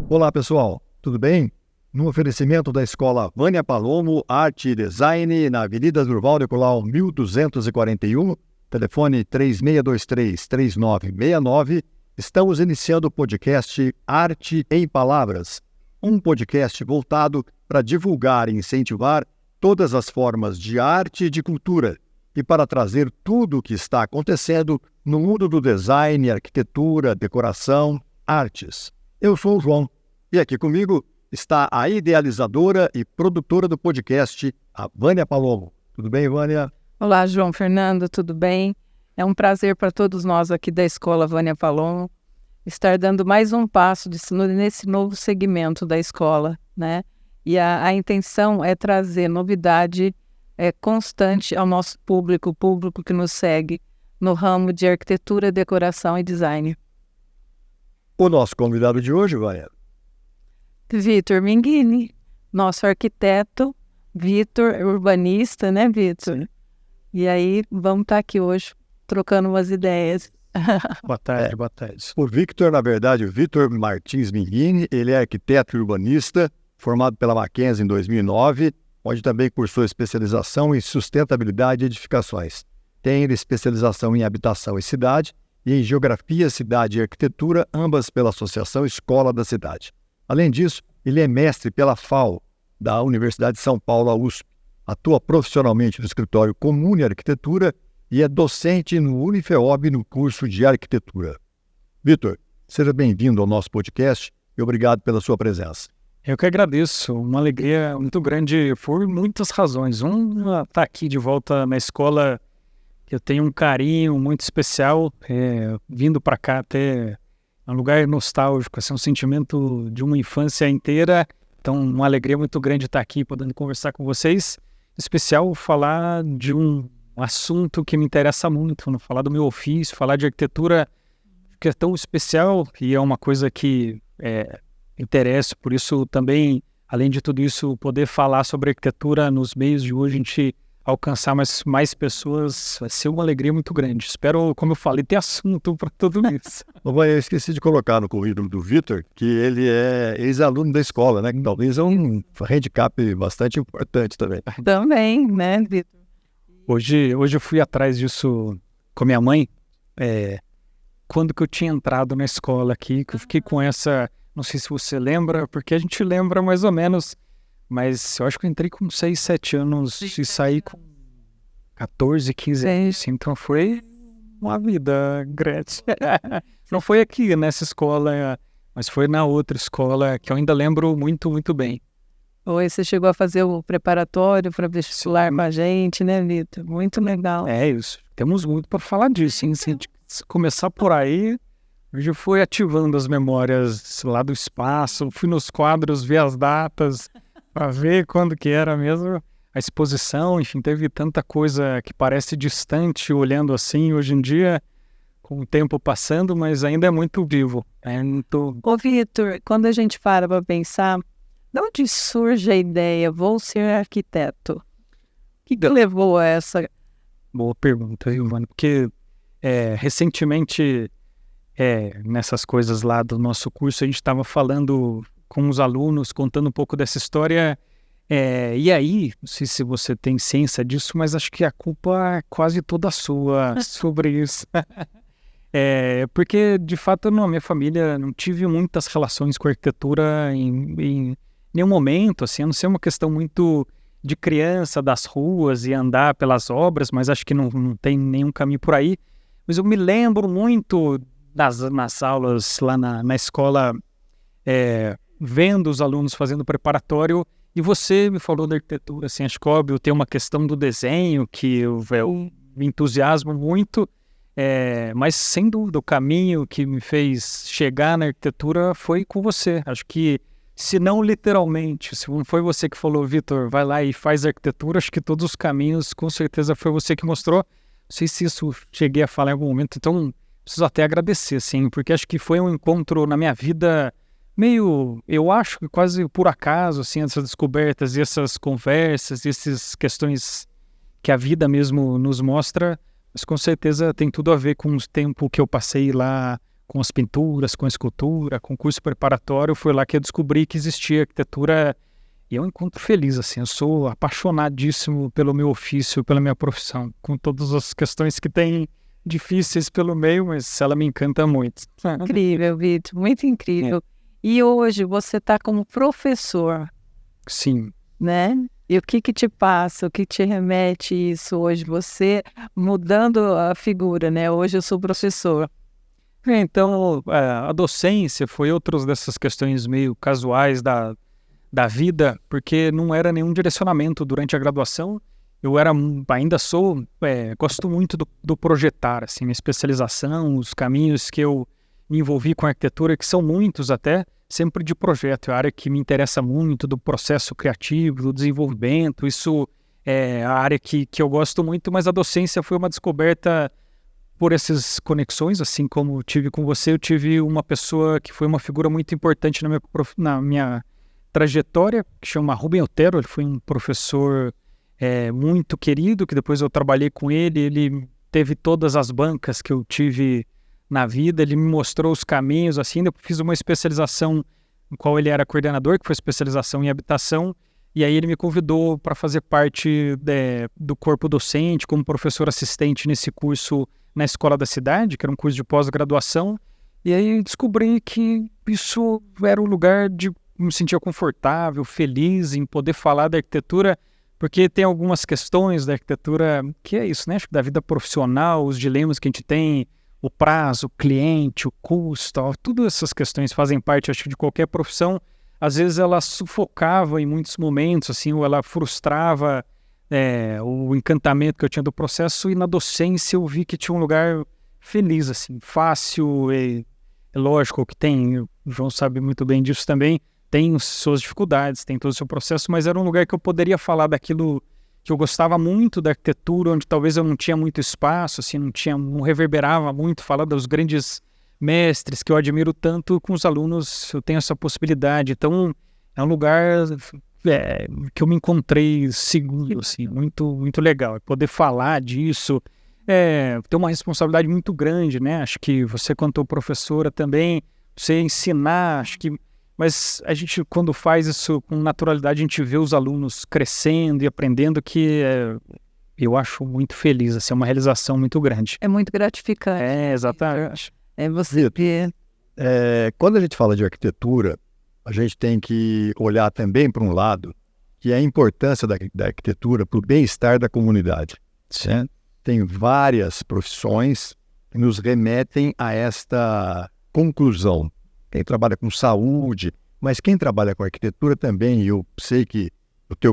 Olá, pessoal, tudo bem? No oferecimento da Escola Vânia Palomo, Arte e Design, na Avenida Durval de Colau, 1241, telefone 3623-3969, estamos iniciando o podcast Arte em Palavras, um podcast voltado para divulgar e incentivar todas as formas de arte e de cultura e para trazer tudo o que está acontecendo no mundo do design, arquitetura, decoração, artes. Eu sou o João. E aqui comigo está a idealizadora e produtora do podcast, a Vânia Palomo. Tudo bem, Vânia? Olá, João Fernando, tudo bem? É um prazer para todos nós aqui da Escola Vânia Palomo estar dando mais um passo nesse novo segmento da escola, né? E a intenção é trazer novidade constante ao nosso público, o público que nos segue no ramo de arquitetura, decoração e design. O nosso convidado de hoje, Vânia, Vitor Minghini, nosso arquiteto, Vitor, urbanista, né, Vitor? E aí, vamos estar aqui hoje trocando umas ideias. Boa tarde, boa tarde. O Victor, na verdade, o Vitor Martins Minghini, ele é arquiteto e urbanista, formado pela Mackenzie em 2009, onde também cursou especialização em sustentabilidade e edificações. Tem especialização em habitação e cidade e em geografia, cidade e arquitetura, ambas pela Associação Escola da Cidade. Além disso, ele é mestre pela FAO, da Universidade de São Paulo, a USP. Atua profissionalmente no escritório Comune Arquitetura e é docente no Unifeob no curso de arquitetura. Vitor, seja bem-vindo ao nosso podcast e obrigado pela sua presença. Eu que agradeço, uma alegria muito grande por muitas razões. Estar aqui de volta na escola, que eu tenho um carinho muito especial, vindo para cá até um lugar nostálgico, assim, um sentimento de uma infância inteira. Então, uma alegria muito grande estar aqui, podendo conversar com vocês. Em especial, falar de um assunto que me interessa muito, falar do meu ofício, falar de arquitetura, que é tão especial e é uma coisa que interessa. Por isso, também, além de tudo isso, poder falar sobre arquitetura nos meios de hoje, a gente alcançar mais pessoas, vai ser uma alegria muito grande. Espero, como eu falei, ter assunto para tudo isso. Eu esqueci de colocar no currículo do Vitor que ele é ex-aluno da escola, né? Que talvez é um handicap bastante importante também. Também, né, Vitor? Hoje eu fui atrás disso com minha mãe, quando que eu tinha entrado na escola aqui, que eu fiquei com essa, não sei se você lembra, porque a gente lembra mais ou menos, mas eu acho que eu entrei com 6, 7 anos e saí com 14, 15 anos, então foi uma vida grande. Não foi aqui nessa escola, mas foi na outra escola que eu ainda lembro muito, muito bem. Oi, você chegou a fazer o preparatório para vestibular com a gente, né, Vitor? Muito legal. Isso. Temos muito para falar disso, hein? Se a gente começar por aí, hoje foi ativando as memórias lá do espaço, fui nos quadros ver as datas, para ver quando que era mesmo a exposição, enfim, teve tanta coisa que parece distante olhando assim hoje em dia, com o tempo passando, mas ainda é muito vivo. Ô, Vitor, quando a gente para pensar, de onde surge a ideia, vou ser arquiteto? O que levou a essa? Boa pergunta, Ivana, porque recentemente, nessas coisas lá do nosso curso, a gente estava falando com os alunos, contando um pouco dessa história, e aí, não sei se você tem ciência disso, mas acho que a culpa é quase toda sua sobre isso. Porque, de fato, na minha família não tive muitas relações com arquitetura em nenhum momento, assim, a não ser uma questão muito de criança, das ruas e andar pelas obras, mas acho que não tem nenhum caminho por aí. Mas eu me lembro muito nas aulas lá na escola, vendo os alunos fazendo preparatório, e você me falou da arquitetura, assim, acho que óbvio, tem uma questão do desenho que eu me entusiasmo muito, mas sem dúvida o caminho que me fez chegar na arquitetura foi com você. Acho que, se não literalmente, se não foi você que falou, Vitor, vai lá e faz arquitetura, acho que todos os caminhos, com certeza foi você que mostrou. Não sei se isso cheguei a falar em algum momento, então preciso até agradecer, assim, porque acho que foi um encontro na minha vida meio, eu acho que quase por acaso, assim, essas descobertas e essas conversas, essas questões que a vida mesmo nos mostra, mas com certeza tem tudo a ver com o tempo que eu passei lá com as pinturas, com a escultura, com o curso preparatório, foi lá que eu descobri que existia arquitetura e eu encontro feliz, assim, eu sou apaixonadíssimo pelo meu ofício, pela minha profissão, com todas as questões que tem difíceis pelo meio, mas ela me encanta muito. Incrível, Vitor, muito incrível. E hoje você está como professor, Sim. né? E o que te passa, o que te remete isso hoje? Você mudando a figura, né? Hoje eu sou professor. Então, a docência foi outra dessas questões meio casuais da vida, porque não era nenhum direcionamento durante a graduação. Eu ainda sou, gosto muito do projetar, assim, minha especialização, os caminhos que eu me envolvi com a arquitetura, que são muitos até, sempre de projeto, é a área que me interessa muito, do processo criativo, do desenvolvimento, isso é a área que eu gosto muito, mas a docência foi uma descoberta por essas conexões, assim como tive com você, eu tive uma pessoa que foi uma figura muito importante na minha trajetória, que chama Rubem Otero, ele foi um professor muito querido, que depois eu trabalhei com ele teve todas as bancas que eu tive na vida, ele me mostrou os caminhos, assim, eu fiz uma especialização em qual ele era coordenador, que foi especialização em habitação, e aí ele me convidou para fazer parte do corpo docente, como professor assistente nesse curso na Escola da Cidade, que era um curso de pós-graduação, e aí descobri que isso era um lugar de me sentir confortável, feliz em poder falar da arquitetura, porque tem algumas questões da arquitetura que é isso, né? Acho que da vida profissional, os dilemas que a gente tem, o prazo, o cliente, o custo, todas essas questões fazem parte, acho que, de qualquer profissão. Às vezes ela sufocava em muitos momentos, assim, ou ela frustrava o encantamento que eu tinha do processo, e na docência eu vi que tinha um lugar feliz, assim, fácil, é lógico que tem, o João sabe muito bem disso também, tem suas dificuldades, tem todo o seu processo, mas era um lugar que eu poderia falar daquilo que eu gostava muito da arquitetura, onde talvez eu não tinha muito espaço, assim, não reverberava muito, falar dos grandes mestres que eu admiro tanto, com os alunos eu tenho essa possibilidade. Então é um lugar que eu me encontrei seguro, assim, muito, muito legal. Poder falar disso, ter uma responsabilidade muito grande, né? Acho que você, quanto professora também, você ensinar, acho que... Mas a gente, quando faz isso com naturalidade, a gente vê os alunos crescendo e aprendendo, que eu acho muito feliz, assim, é uma realização muito grande. É muito gratificante. Exatamente. Você ver. Quando a gente fala de arquitetura, a gente tem que olhar também para um lado, que é a importância da arquitetura para o bem-estar da comunidade. Né? Tem várias profissões que nos remetem a esta conclusão. Quem trabalha com saúde, mas quem trabalha com arquitetura também, eu sei que,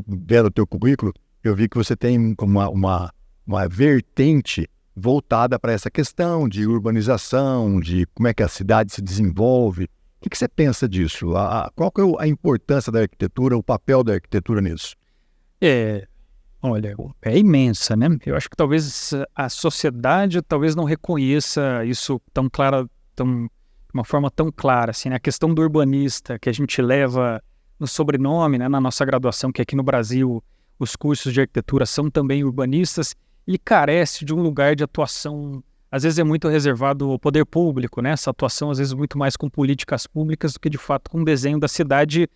vendo o teu currículo, eu vi que você tem uma vertente voltada para essa questão de urbanização, de como é que a cidade se desenvolve. O que você pensa disso? Qual que é a importância da arquitetura, o papel da arquitetura nisso? Olha, é imensa, né? Eu acho que talvez a sociedade talvez não reconheça isso tão clara, uma forma tão clara, assim, né? A questão do urbanista, que a gente leva no sobrenome, né? Na nossa graduação, que aqui no Brasil os cursos de arquitetura são também urbanistas, ele carece de um lugar de atuação, às vezes é muito reservado ao poder público, né? Essa atuação às vezes muito mais com políticas públicas do que de fato com o desenho da cidade,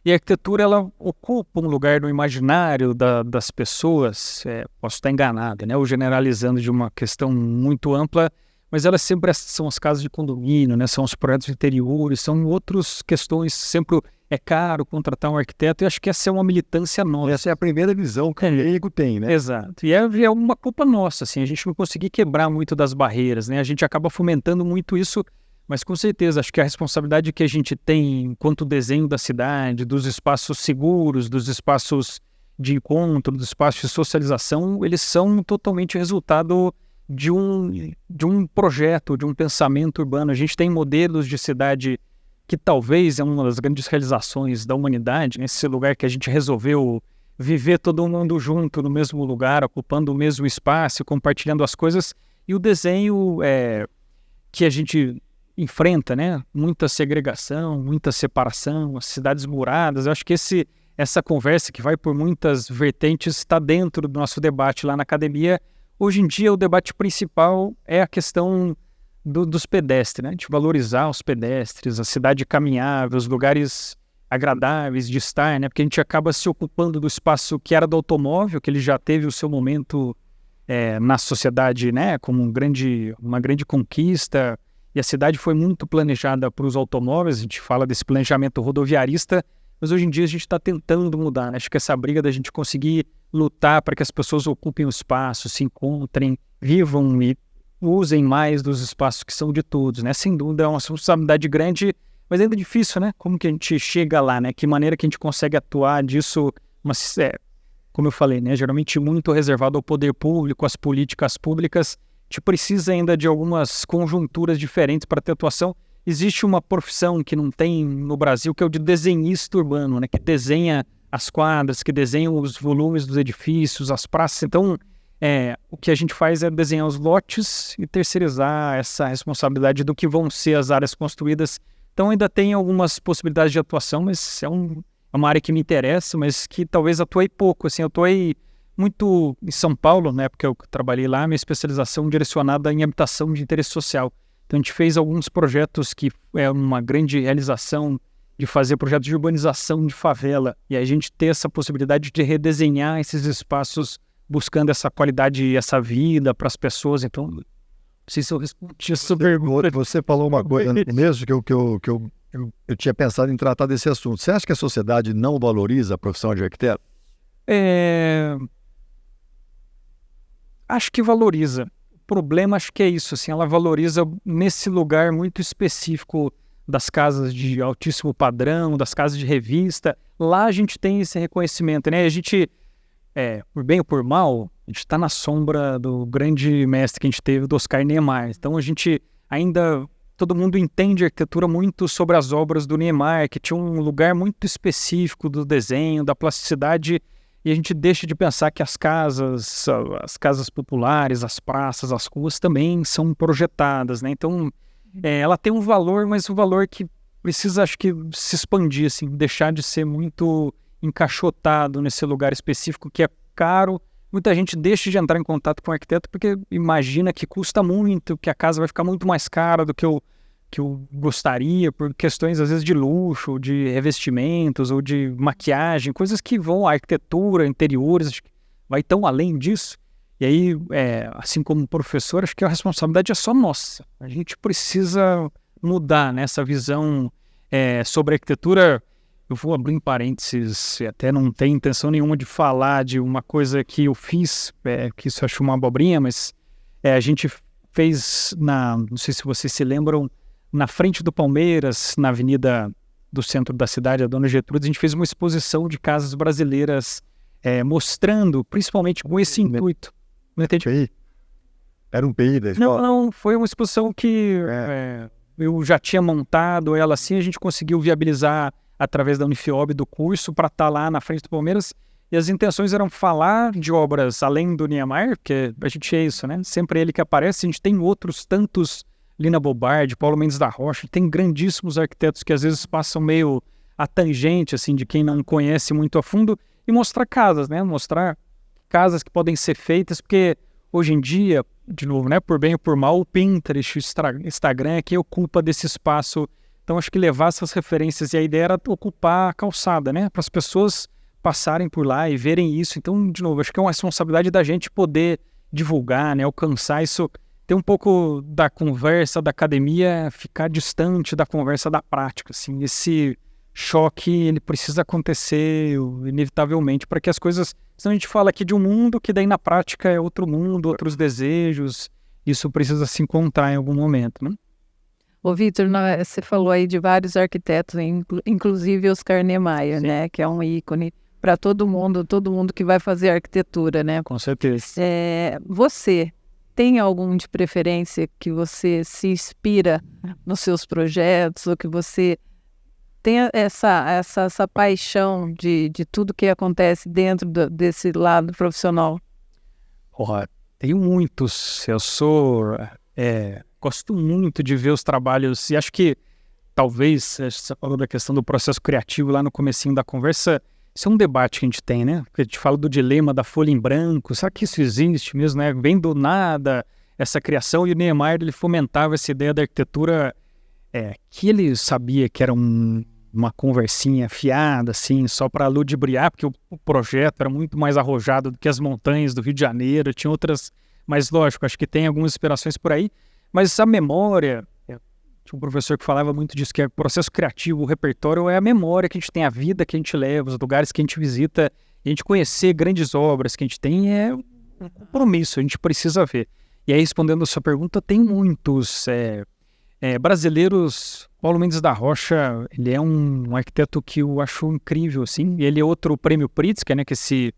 e a arquitetura ela ocupa um lugar no imaginário das pessoas, posso estar enganado, né? Ou generalizando de uma questão muito ampla, mas elas sempre são as casas de condomínio, né? São os projetos interiores, são outras questões, sempre é caro contratar um arquiteto, e acho que essa é uma militância nossa. Essa é a primeira visão que o leigo tem, né? Exato, e é uma culpa nossa, assim, a gente não conseguir quebrar muito das barreiras, né? A gente acaba fomentando muito isso, mas com certeza, acho que a responsabilidade que a gente tem enquanto desenho da cidade, dos espaços seguros, dos espaços de encontro, dos espaços de socialização, eles são totalmente resultado de um projeto, de um pensamento urbano. A gente tem modelos de cidade que talvez é uma das grandes realizações da humanidade, nesse lugar que a gente resolveu viver todo mundo junto no mesmo lugar, ocupando o mesmo espaço, compartilhando as coisas, e o desenho que a gente enfrenta, né? Muita segregação, muita separação, as cidades muradas. Eu acho que essa conversa que vai por muitas vertentes está dentro do nosso debate lá na academia. Hoje em dia, o debate principal é a questão dos pedestres, né? De valorizar os pedestres, a cidade caminhável, os lugares agradáveis de estar, né? Porque a gente acaba se ocupando do espaço que era do automóvel, que ele já teve o seu momento na sociedade, né? Como uma grande conquista, e a cidade foi muito planejada para os automóveis. A gente fala desse planejamento rodoviarista, mas hoje em dia a gente está tentando mudar, né? Acho que essa briga da gente conseguir lutar para que as pessoas ocupem o espaço, se encontrem, vivam e usem mais dos espaços que são de todos, né? Sem dúvida é uma responsabilidade grande, mas ainda difícil, né? Como que a gente chega lá, né? Que maneira que a gente consegue atuar disso, mas, como eu falei, né? Geralmente muito reservado ao poder público, às políticas públicas. A gente precisa ainda de algumas conjunturas diferentes para ter atuação. Existe uma profissão que não tem no Brasil, que é o de desenhista urbano, né? Que desenha as quadras, que desenha os volumes dos edifícios, as praças. Então, o que a gente faz é desenhar os lotes e terceirizar essa responsabilidade do que vão ser as áreas construídas. Então, ainda tem algumas possibilidades de atuação, mas é uma área que me interessa, mas que talvez atuei pouco. Assim, eu atuei muito em São Paulo, na época que eu trabalhei lá, minha especialização direcionada em habitação de interesse social. Então, a gente fez alguns projetos que é uma grande realização de fazer projetos de urbanização de favela, e a gente ter essa possibilidade de redesenhar esses espaços buscando essa qualidade e essa vida para as pessoas. Então, não sei se eu respondi essa pergunta. Você falou uma coisa mesmo que eu tinha pensado em tratar desse assunto. Você acha que a sociedade não valoriza a profissão de arquiteto? Acho que valoriza. O problema acho que é isso, assim, ela valoriza nesse lugar muito específico das casas de altíssimo padrão, das casas de revista. Lá a gente tem esse reconhecimento, né? A gente, por bem ou por mal, a gente está na sombra do grande mestre que a gente teve, do Oscar Niemeyer. Então a gente ainda, todo mundo entende a arquitetura muito sobre as obras do Niemeyer, que tinha um lugar muito específico do desenho, da plasticidade, e a gente deixa de pensar que as casas populares, as praças, as ruas também são projetadas, né? Então, ela tem um valor, mas um valor que precisa, acho que, se expandir, assim, deixar de ser muito encaixotado nesse lugar específico que é caro. Muita gente deixa de entrar em contato com o arquiteto porque imagina que custa muito, que a casa vai ficar muito mais cara do que eu gostaria, por questões, às vezes, de luxo, de revestimentos ou de maquiagem, coisas que vão à arquitetura, interiores, acho que vai tão além disso. E aí, assim como professor, acho que a responsabilidade é só nossa. A gente precisa mudar, né, essa visão sobre a arquitetura. Eu vou abrir um parênteses, até não tenho intenção nenhuma de falar de uma coisa que eu fiz, que isso eu acho uma abobrinha, mas a gente fez, não sei se vocês se lembram, na frente do Palmeiras, na avenida do centro da cidade, a Dona Gertrudes, a gente fez uma exposição de casas brasileiras mostrando, principalmente com esse intuito. Não entendi? Era um PI da escola? Não, foi uma exposição que eu já tinha montado ela assim, a gente conseguiu viabilizar através da Unifiob do curso para estar lá na frente do Palmeiras, e as intenções eram falar de obras além do Niemeyer, porque a gente é isso, né? Sempre ele que aparece, a gente tem outros tantos, Lina Bobardi, Paulo Mendes da Rocha, tem grandíssimos arquitetos que às vezes passam meio a tangente, assim, de quem não conhece muito a fundo, e mostrar casas, né? Mostrar casas que podem ser feitas, porque hoje em dia, de novo, né? Por bem ou por mal, o Pinterest, o Instagram é quem ocupa desse espaço. Então, acho que levar essas referências, e a ideia era ocupar a calçada, né? Para as pessoas passarem por lá e verem isso. Então, de novo, acho que é uma responsabilidade da gente poder divulgar, né? Alcançar isso, ter um pouco da conversa da academia, ficar distante da conversa da prática, assim. Esse choque, ele precisa acontecer inevitavelmente para que as coisas... Senão a gente fala aqui de um mundo que daí na prática é outro mundo, outros desejos. Isso precisa se encontrar em algum momento, né? Ô, Vitor, você falou aí de vários arquitetos, inclusive Oscar Niemeyer, né? Que é um ícone para todo mundo que vai fazer arquitetura, né? Com certeza. Você tem algum de preferência que você se inspira nos seus projetos, ou que você tem essa paixão de tudo que acontece dentro desse lado profissional? Tenho muitos. Eu gosto muito de ver os trabalhos, e acho que talvez, você falou da questão do processo criativo lá no comecinho da conversa, isso é um debate que a gente tem, né? Porque a gente fala do dilema da folha em branco, será que isso existe mesmo, né? Vem do nada, essa criação, e o Niemeyer ele fomentava essa ideia da arquitetura que ele sabia que era uma conversinha fiada, assim, só para ludibriar, porque o projeto era muito mais arrojado do que as montanhas do Rio de Janeiro, tinha outras, mas lógico, acho que tem algumas inspirações por aí, mas a memória, tinha um professor que falava muito disso, que é o processo criativo, o repertório é a memória que a gente tem, a vida que a gente leva, os lugares que a gente visita, e a gente conhecer grandes obras que a gente tem é um compromisso, a gente precisa ver. E aí, respondendo a sua pergunta, tem muitos brasileiros. Paulo Mendes da Rocha, ele é um arquiteto que eu acho incrível, assim. Ele é outro prêmio Pritzker, né, que é esse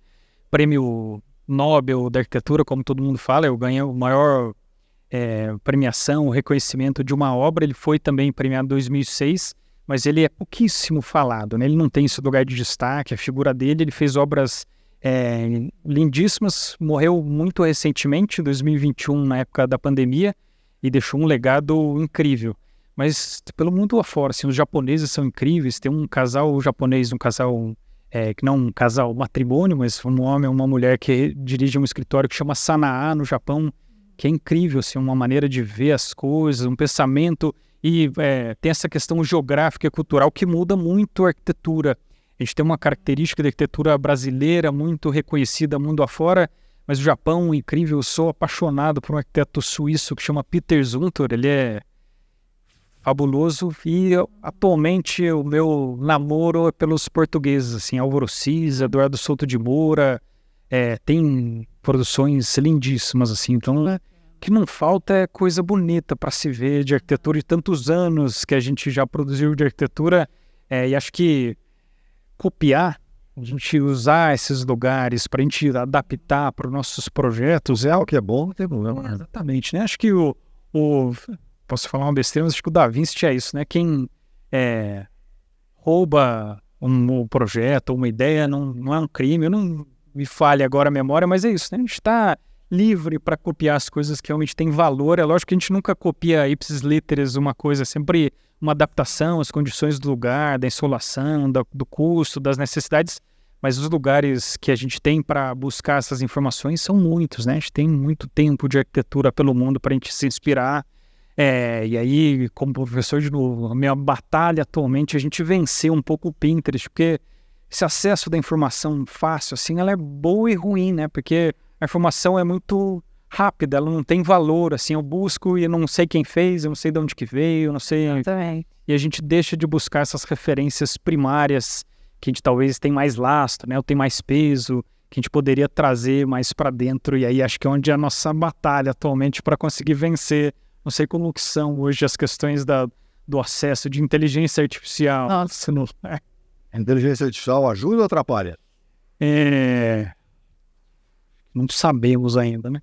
prêmio Nobel da arquitetura, como todo mundo fala, eu ganhei o maior premiação, reconhecimento de uma obra. Ele foi também premiado em 2006, mas ele é pouquíssimo falado, né? Ele não tem esse lugar de destaque, a figura dele, ele fez obras lindíssimas, morreu muito recentemente, em 2021, na época da pandemia, e deixou um legado incrível. Mas pelo mundo afora, assim, os japoneses são incríveis. Tem um casal japonês, que não um casal matrimônio, mas um homem e uma mulher que dirige um escritório que chama Sanaa, no Japão, que é incrível, assim, uma maneira de ver as coisas, um pensamento, e tem essa questão geográfica e cultural que muda muito a arquitetura. A gente tem uma característica da arquitetura brasileira muito reconhecida mundo afora, mas o Japão, incrível. Eu sou apaixonado por um arquiteto suíço que chama Peter Zumthor. Ele é fabuloso, e atualmente o meu namoro é pelos portugueses, assim, Álvaro Siza, Eduardo Souto de Moura, tem produções lindíssimas, assim. Então, o que não falta é coisa bonita para se ver de arquitetura, e tantos anos que a gente já produziu de arquitetura, e acho que copiar, a gente usar esses lugares para a gente adaptar para os nossos projetos é algo que é bom, não tem problema. Exatamente, né? Acho que posso falar uma besteira, mas acho que o Da Vinci tinha isso, né? Quem rouba um projeto, uma ideia, não é um crime. Eu não me falhe agora a memória, mas é isso, né? A gente está livre para copiar as coisas que realmente têm valor. É lógico que a gente nunca copia ipsis literis uma coisa, é sempre uma adaptação às condições do lugar, da insolação, do custo, das necessidades, mas os lugares que a gente tem para buscar essas informações são muitos, né? A gente tem muito tempo de arquitetura pelo mundo para a gente se inspirar. E aí, como professor, de novo, a minha batalha atualmente é a gente vencer um pouco o Pinterest, porque esse acesso da informação fácil, assim, ela é boa e ruim, né? Porque a informação é muito rápida, ela não tem valor, assim, eu busco e eu não sei quem fez, eu não sei de onde que veio, eu não sei... Também. E a gente deixa de buscar essas referências primárias que a gente talvez tem mais lastro, né? Ou tem mais peso, que a gente poderia trazer mais para dentro, e aí acho que é onde é a nossa batalha atualmente para conseguir vencer. Não sei como que são hoje as questões do acesso de inteligência artificial. Nossa. A inteligência artificial ajuda ou atrapalha? Não sabemos ainda, né?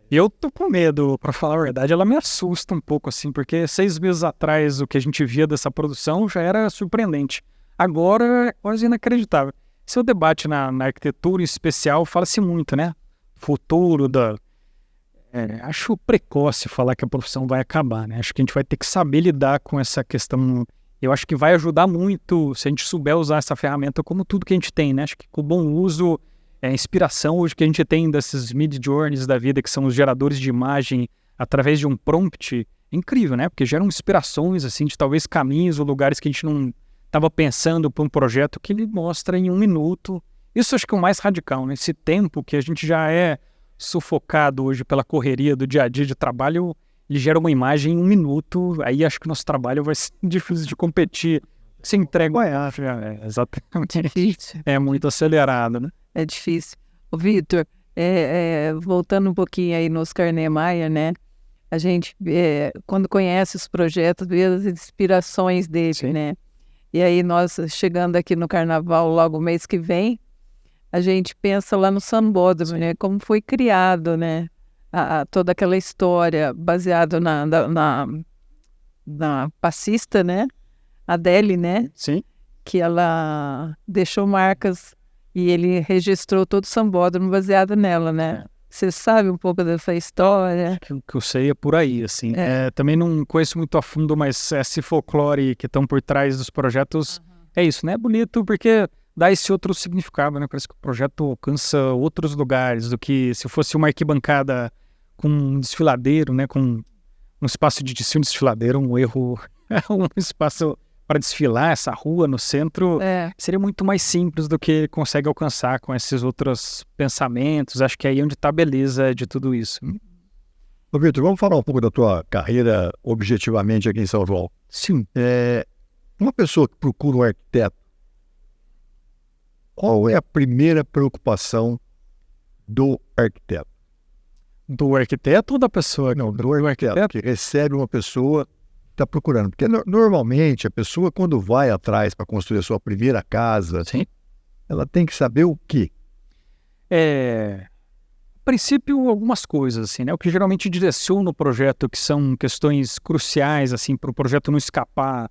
Eu tô com medo, para falar a verdade. Ela me assusta um pouco, assim, porque 6 meses atrás o que a gente via dessa produção já era surpreendente. Agora é quase inacreditável. Esse é o debate na arquitetura em especial, fala-se muito, né? Futuro acho precoce falar que a profissão vai acabar, né? Acho que a gente vai ter que saber lidar com essa questão. Eu acho que vai ajudar muito se a gente souber usar essa ferramenta como tudo que a gente tem, né? Acho que com bom uso, a inspiração hoje que a gente tem desses mid-journeys da vida, que são os geradores de imagem através de um prompt, é incrível, né? Porque geram inspirações, assim, de talvez caminhos ou lugares que a gente não estava pensando para um projeto, que ele mostra em 1 minuto. Isso acho que é o mais radical, né? Esse tempo que a gente já é sufocado hoje pela correria do dia a dia de trabalho, ele gera uma imagem em 1 minuto, aí acho que o nosso trabalho vai ser difícil de competir. Se entrega exatamente. É difícil. É muito acelerado, né? É difícil. Ô, Vitor, voltando um pouquinho aí no Oscar Niemeyer, né? A gente, quando conhece os projetos, vê as inspirações dele, Sim. né? E aí nós, chegando aqui no Carnaval, logo mês que vem, a gente pensa lá no Sambódromo, né? Como foi criado, né? Toda aquela história baseada na passista, né? Adele, né? Sim. Que ela deixou marcas e ele registrou todo o Sambódromo baseado nela, né? Você sabe um pouco dessa história? O que eu sei é por aí, assim. Também não conheço muito a fundo, mas esse folclore que estão por trás dos projetos, é isso, né? É bonito porque dá esse outro significado, né? Parece que o projeto alcança outros lugares do que se fosse uma arquibancada com um desfiladeiro, né, com um espaço de desfile, um desfiladeiro, um erro, um espaço para desfilar essa rua no centro, seria muito mais simples do que ele consegue alcançar com esses outros pensamentos. Acho que é aí onde está a beleza de tudo isso. Ô, Vitor, vamos falar um pouco da tua carreira objetivamente aqui em São João. Sim. Uma pessoa que procura um arquiteto, qual é a primeira preocupação do arquiteto? Do arquiteto ou da pessoa? Não, do arquiteto que recebe uma pessoa que está procurando. Porque normalmente a pessoa, quando vai atrás para construir a sua primeira casa, Sim. Ela tem que saber o quê? A princípio, algumas coisas, assim, né? O que geralmente direciona o projeto, que são questões cruciais, assim, para o projeto não escapar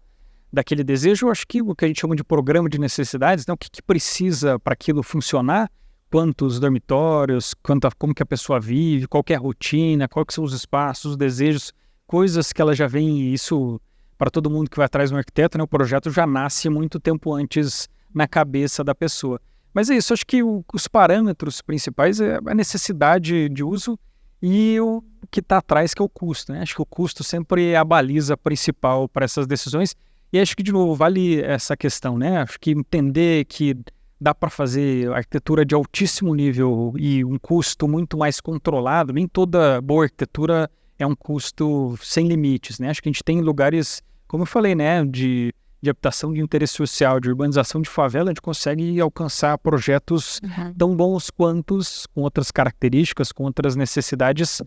daquele desejo. Eu acho que o que a gente chama de programa de necessidades, né? O que precisa para aquilo funcionar, quantos dormitórios, como que a pessoa vive, qual que é a rotina, quais são os espaços, os desejos, coisas que ela já vem, e isso, para todo mundo que vai atrás de um arquiteto, né? O projeto já nasce muito tempo antes na cabeça da pessoa. Mas é isso, acho que os parâmetros principais é a necessidade de uso e o que está atrás, que é o custo, né? Acho que o custo sempre é a baliza principal para essas decisões. E acho que, de novo, vale essa questão, né? Acho que entender que dá para fazer arquitetura de altíssimo nível e um custo muito mais controlado. Nem toda boa arquitetura é um custo sem limites, né? Acho que a gente tem lugares, como eu falei, né? De habitação de interesse social, de urbanização de favela, a gente consegue alcançar projetos tão bons quantos, com outras características, com outras necessidades.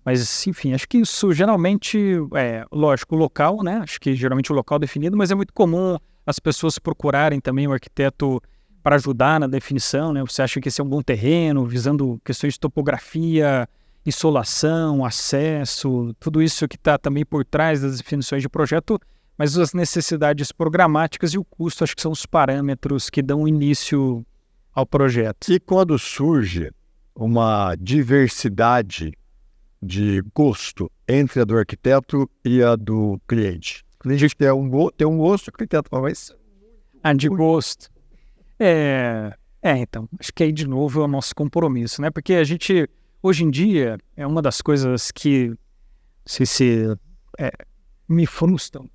Mas, enfim, acho que isso geralmente lógico, o local, né? Acho que geralmente o local definido, mas é muito comum as pessoas procurarem também o arquiteto para ajudar na definição, né? Você acha que esse é um bom terreno, visando questões de topografia, insolação, acesso, tudo isso que está também por trás das definições de projeto, mas as necessidades programáticas e o custo, acho que são os parâmetros que dão início ao projeto. E quando surge uma diversidade de gosto entre a do arquiteto e a do cliente? O cliente tem um gosto, o arquiteto fala, mas... de gosto. Então, acho que aí de novo é o nosso compromisso, né? Porque a gente, hoje em dia, é uma das coisas que, não sei se me frustram.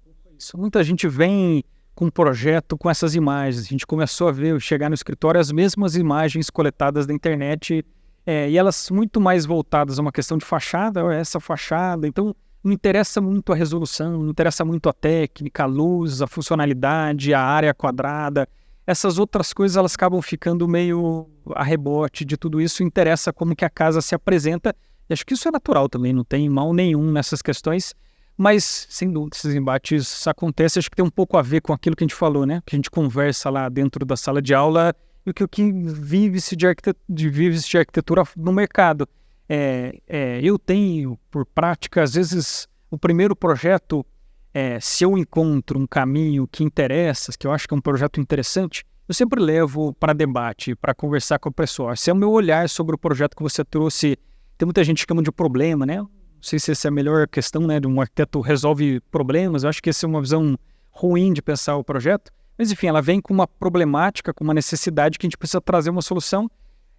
Muita gente vem com um projeto com essas imagens. A gente começou a chegar no escritório, as mesmas imagens coletadas da internet, e elas muito mais voltadas a uma questão de fachada, essa fachada. Então, não interessa muito a resolução, não interessa muito a técnica, a luz, a funcionalidade, a área quadrada. Essas outras coisas, elas acabam ficando meio a rebote de tudo isso. Interessa como que a casa se apresenta. E acho que isso é natural também, não tem mal nenhum nessas questões. Mas, sem dúvida, esses embates acontecem. Acho que tem um pouco a ver com aquilo que a gente falou, né? Que a gente conversa lá dentro da sala de aula e o que vive-se de arquitetura no mercado. Eu tenho, por prática, às vezes, o primeiro projeto, se eu encontro um caminho que interessa, que eu acho que é um projeto interessante, eu sempre levo para debate, para conversar com o pessoal. Esse é o meu olhar sobre o projeto que você trouxe. Tem muita gente que chama de problema, né? Não sei se essa é a melhor questão, né? De um arquiteto resolve problemas. Eu acho que essa é uma visão ruim de pensar o projeto. Mas, enfim, ela vem com uma problemática, com uma necessidade que a gente precisa trazer uma solução.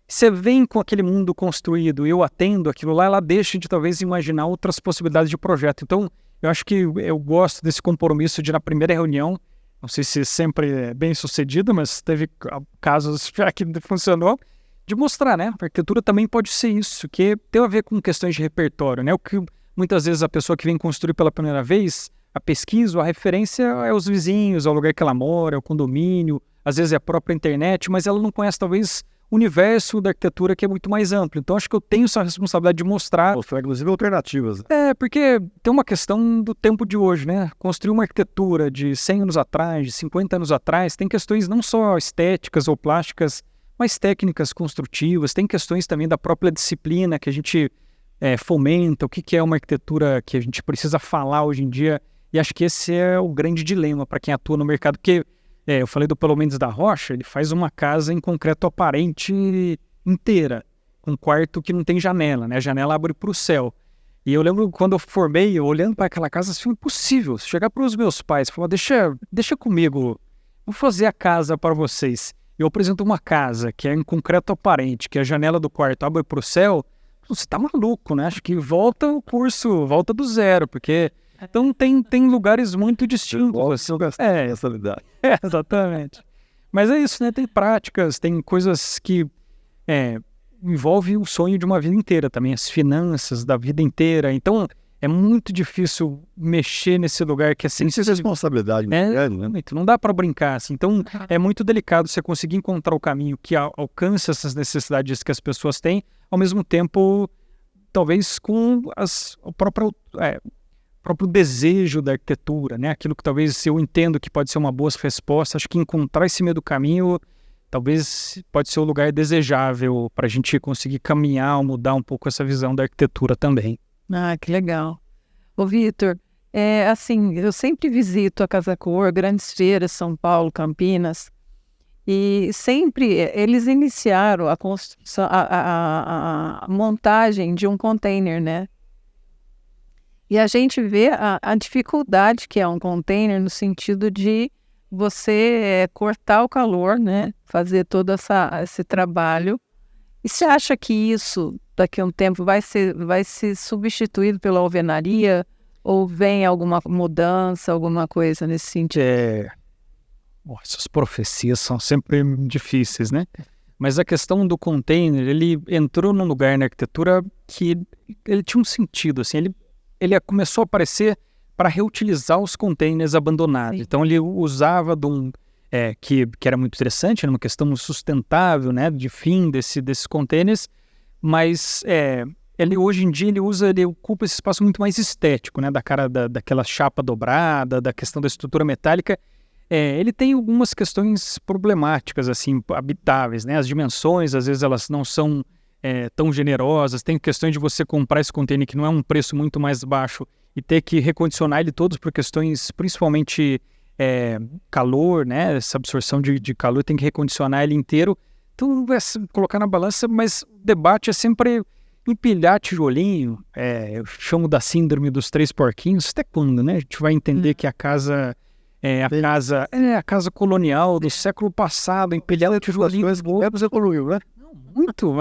Você vem com aquele mundo construído e eu atendo aquilo lá, ela deixa de talvez imaginar outras possibilidades de projeto. Então, eu acho que eu gosto desse compromisso de, na primeira reunião, não sei se sempre é bem sucedido, mas teve casos já que funcionou, de mostrar, né? A arquitetura também pode ser isso, que tem a ver com questões de repertório, né? O que muitas vezes a pessoa que vem construir pela primeira vez, a pesquisa, a referência é os vizinhos, é o lugar que ela mora, é o condomínio, às vezes é a própria internet, mas ela não conhece talvez o universo da arquitetura que é muito mais amplo. Então acho que eu tenho essa responsabilidade de mostrar. Inclusive alternativas. Porque tem uma questão do tempo de hoje, né? Construir uma arquitetura de 100 anos atrás, de 50 anos atrás, tem questões não só estéticas ou plásticas, mas técnicas construtivas, tem questões também da própria disciplina que a gente fomenta, o que é uma arquitetura que a gente precisa falar hoje em dia, e acho que esse é o grande dilema para quem atua no mercado, porque eu falei do Paulo Mendes da Rocha, ele faz uma casa em concreto aparente inteira, com um quarto que não tem janela, né? A janela abre para o céu. E eu lembro quando eu formei, eu olhando para aquela casa, assim, impossível, chegar para os meus pais, falar, deixa comigo, vou fazer a casa para vocês. Eu apresento uma casa que é em concreto aparente, que a janela do quarto abre para o céu, você tá maluco, né? Acho que volta o curso, volta do zero, porque... Então tem lugares muito distintos. Exatamente. Mas é isso, né? Tem práticas, tem coisas que envolvem o sonho de uma vida inteira também, as finanças da vida inteira. Então, é muito difícil mexer nesse lugar que é Tem responsabilidade muito grande, né? Não dá para brincar, assim. Então, é muito delicado você conseguir encontrar o caminho que alcança essas necessidades que as pessoas têm, ao mesmo tempo, talvez com o próprio desejo da arquitetura, né? Aquilo que talvez eu entendo que pode ser uma boa resposta. Acho que encontrar esse meio do caminho talvez pode ser o lugar desejável para a gente conseguir caminhar, mudar um pouco essa visão da arquitetura também. Ah, que legal. Ô, Vitor, assim, eu sempre visito a Casa Cor, grandes feiras, São Paulo, Campinas, e sempre eles iniciaram a construção, a montagem de um container, né? E a gente vê a dificuldade que é um container no sentido de você cortar o calor, né? Fazer todo esse trabalho. E você acha que isso, daqui a um tempo, vai ser substituído pela alvenaria? Ou vem alguma mudança, alguma coisa nesse sentido? Essas profecias são sempre difíceis, né? Mas a questão do container, ele entrou num lugar na arquitetura que ele tinha um sentido, assim, ele começou a aparecer para reutilizar os containers abandonados. Sim. Então ele usava que era muito interessante, era uma questão sustentável, né, de fim desses containers, mas ele hoje em dia ele ocupa esse espaço muito mais estético, né, da cara daquela chapa dobrada, da questão da estrutura metálica. Ele tem algumas questões problemáticas, assim, habitáveis, né, as dimensões, às vezes elas não são tão generosas, tem questões de você comprar esse container que não é um preço muito mais baixo e ter que recondicionar ele todos por questões, principalmente calor, né? Essa absorção de calor, tem que recondicionar ele inteiro. Então, colocar na balança, mas o debate é sempre empilhar tijolinho. Eu chamo da síndrome dos 3 porquinhos. Até quando, né? A gente vai entender que a casa é a casa colonial do século passado, empilhar o tijolinho. Você evoluiu, né? Muito.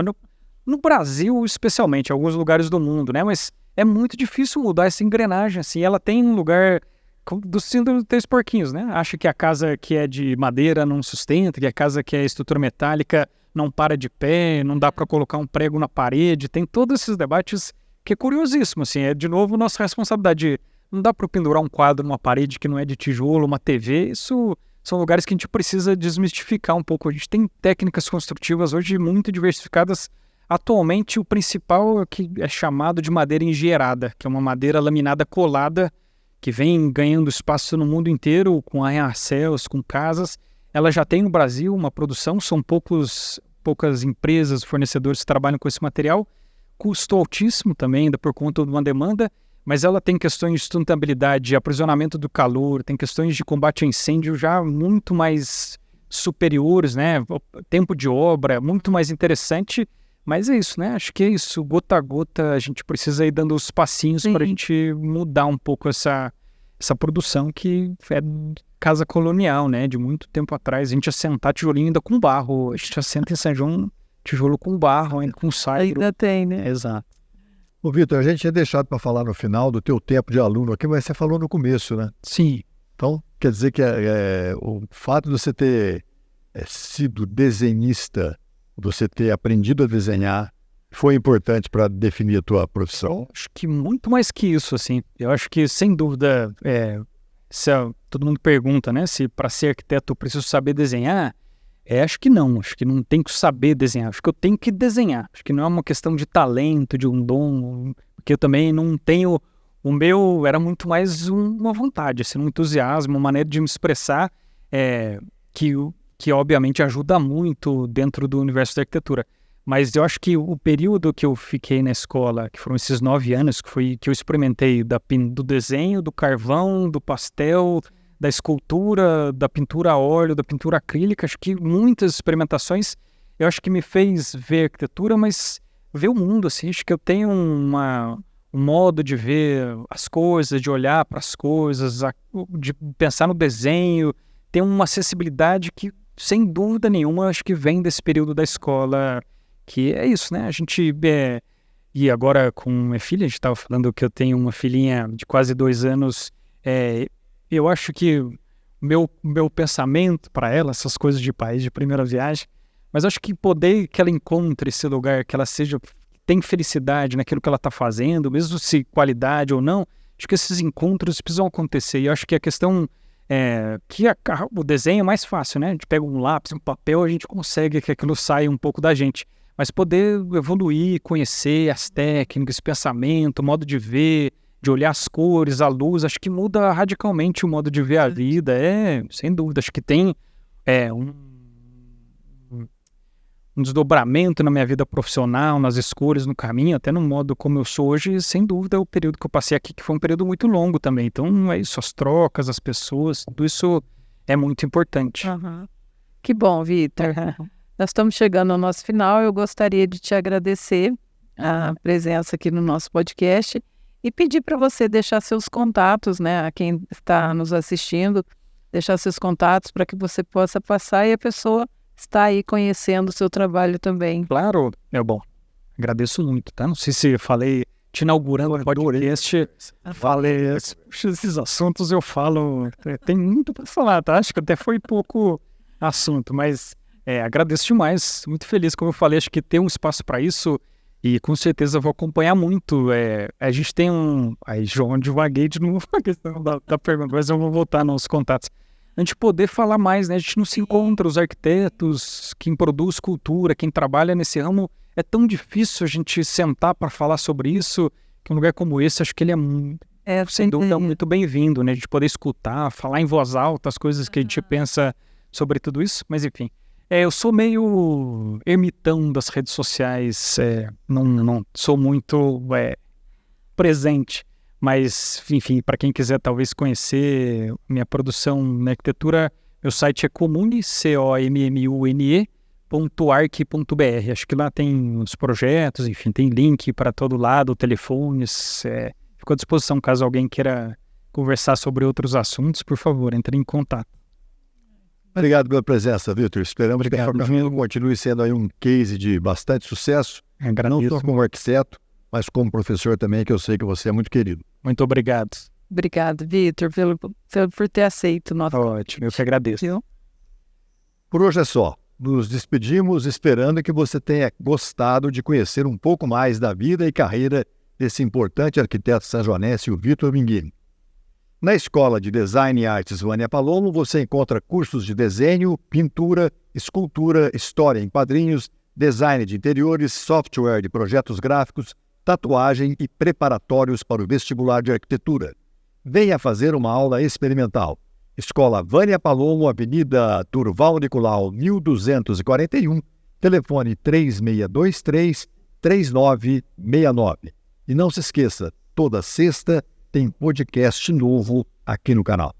No Brasil, especialmente, em alguns lugares do mundo, né? Mas é muito difícil mudar essa engrenagem, assim. Ela tem um lugar do síndrome dos 3 porquinhos, né? Acha que a casa que é de madeira não sustenta, que a casa que é estrutura metálica não para de pé, não dá para colocar um prego na parede. Tem todos esses debates que é curiosíssimo, assim. É, de novo, nossa responsabilidade. Não dá para pendurar um quadro numa parede que não é de tijolo, uma TV. Isso são lugares que a gente precisa desmistificar um pouco. A gente tem técnicas construtivas hoje muito diversificadas. Atualmente, o principal é que é chamado de madeira engenheirada, que é uma madeira laminada colada, que vem ganhando espaço no mundo inteiro, com arranha-céus, com casas. Ela já tem no Brasil uma produção, são poucas empresas, fornecedores que trabalham com esse material. Custo altíssimo também, ainda por conta de uma demanda, mas ela tem questões de sustentabilidade, aprisionamento do calor, tem questões de combate a incêndio já muito mais superiores, né? Tempo de obra, muito mais interessante. Mas é isso, né? Acho que é isso. Gota a gota, a gente precisa ir dando os passinhos para a gente mudar um pouco essa produção que é casa colonial, né? De muito tempo atrás. A gente assentar tijolinho ainda com barro. A gente assenta em São João tijolo com barro, ainda com saibro. Ainda tem, né? Exato. Ô, Vitor, a gente tinha deixado para falar no final do teu tempo de aluno aqui, mas você falou no começo, né? Sim. Então, quer dizer que o fato de você ter sido desenhista, você ter aprendido a desenhar, foi importante para definir a tua profissão? Acho que muito mais que isso, assim. Eu acho que, sem dúvida, todo mundo pergunta, né, se para ser arquiteto eu preciso saber desenhar. Acho que não tem que saber desenhar, acho que eu tenho que desenhar. Acho que não é uma questão de talento, de um dom, porque eu também não tenho... O meu era muito mais uma vontade, assim, um entusiasmo, uma maneira de me expressar que obviamente ajuda muito dentro do universo da arquitetura. Mas eu acho que o período que eu fiquei na escola, que foram esses 9 anos, que eu experimentei do desenho, do carvão, do pastel, da escultura, da pintura a óleo, da pintura acrílica, acho que muitas experimentações, eu acho que me fez ver arquitetura, mas ver o mundo, assim, acho que eu tenho um modo de ver as coisas, de olhar para as coisas, de pensar no desenho, tem uma acessibilidade que, sem dúvida nenhuma, acho que vem desse período da escola, que é isso, né? A gente... e agora com minha filha, a gente estava falando que eu tenho uma filhinha de quase 2 anos, eu acho que meu pensamento para ela, essas coisas de país, de primeira viagem, mas acho que poder que ela encontre esse lugar, que ela tem felicidade naquilo que ela está fazendo, mesmo se qualidade ou não, acho que esses encontros precisam acontecer. E eu acho que a questão o desenho é mais fácil, né? A gente pega um lápis, um papel, a gente consegue que aquilo saia um pouco da gente. Mas poder evoluir, conhecer as técnicas, pensamento, modo de ver, de olhar as cores, a luz, acho que muda radicalmente o modo de ver a vida. Sem dúvida, acho que tem um desdobramento na minha vida profissional, nas escolhas, no caminho, até no modo como eu sou hoje, sem dúvida, é o período que eu passei aqui, que foi um período muito longo também. Então, é isso, as trocas, as pessoas, tudo isso é muito importante. Uhum. Que bom, Vitor. Nós estamos chegando ao nosso final. Eu gostaria de te agradecer a presença aqui no nosso podcast e pedir para você deixar seus contatos, né, a quem está nos assistindo, deixar seus contatos para que você possa passar e a pessoa está aí conhecendo o seu trabalho também. Claro, bom, agradeço muito, tá? Não sei se falei, te inaugurando o podcast, falei esses assuntos, eu falo, tem muito para falar, tá? Acho que até foi pouco assunto, mas agradeço demais, muito feliz, como eu falei, acho que tem um espaço para isso e com certeza vou acompanhar muito. A gente tem aí João, devaguei de novo a questão da pergunta, mas eu vou voltar nos contatos. A gente poder falar mais, né? A gente não se encontra, os arquitetos, quem produz cultura, quem trabalha nesse ramo, é tão difícil a gente sentar para falar sobre isso, que um lugar como esse, acho que ele sem dúvida, muito bem-vindo, né? A gente poder escutar, falar em voz alta as coisas que a gente pensa sobre tudo isso, mas enfim. Eu sou meio ermitão das redes sociais, não sou muito presente. Mas, enfim, para quem quiser talvez conhecer minha produção na arquitetura, meu site é comune, comune.arc.br. Acho que lá tem os projetos, enfim, tem link para todo lado, telefones. Fico à disposição caso alguém queira conversar sobre outros assuntos, por favor, entre em contato. Obrigado pela presença, Vitor. Esperamos que a Caminho continue sendo aí um case de bastante sucesso, não só como arquiteto, mas como professor também, que eu sei que você é muito querido. Muito obrigado. Obrigado, Vitor, por ter aceito o nosso convite. Ótimo, eu que agradeço. Por hoje é só. Nos despedimos esperando que você tenha gostado de conhecer um pouco mais da vida e carreira desse importante arquiteto sanjoanense, o Vitor Minghini. Na Escola de Design e Artes Vânia Palomo, você encontra cursos de desenho, pintura, escultura, história em quadrinhos, design de interiores, software de projetos gráficos, tatuagem e preparatórios para o vestibular de arquitetura. Venha fazer uma aula experimental. Escola Vânia Palomo, Avenida Durval Nicolau, 1241, telefone 3623-3969. E não se esqueça, toda sexta tem podcast novo aqui no canal.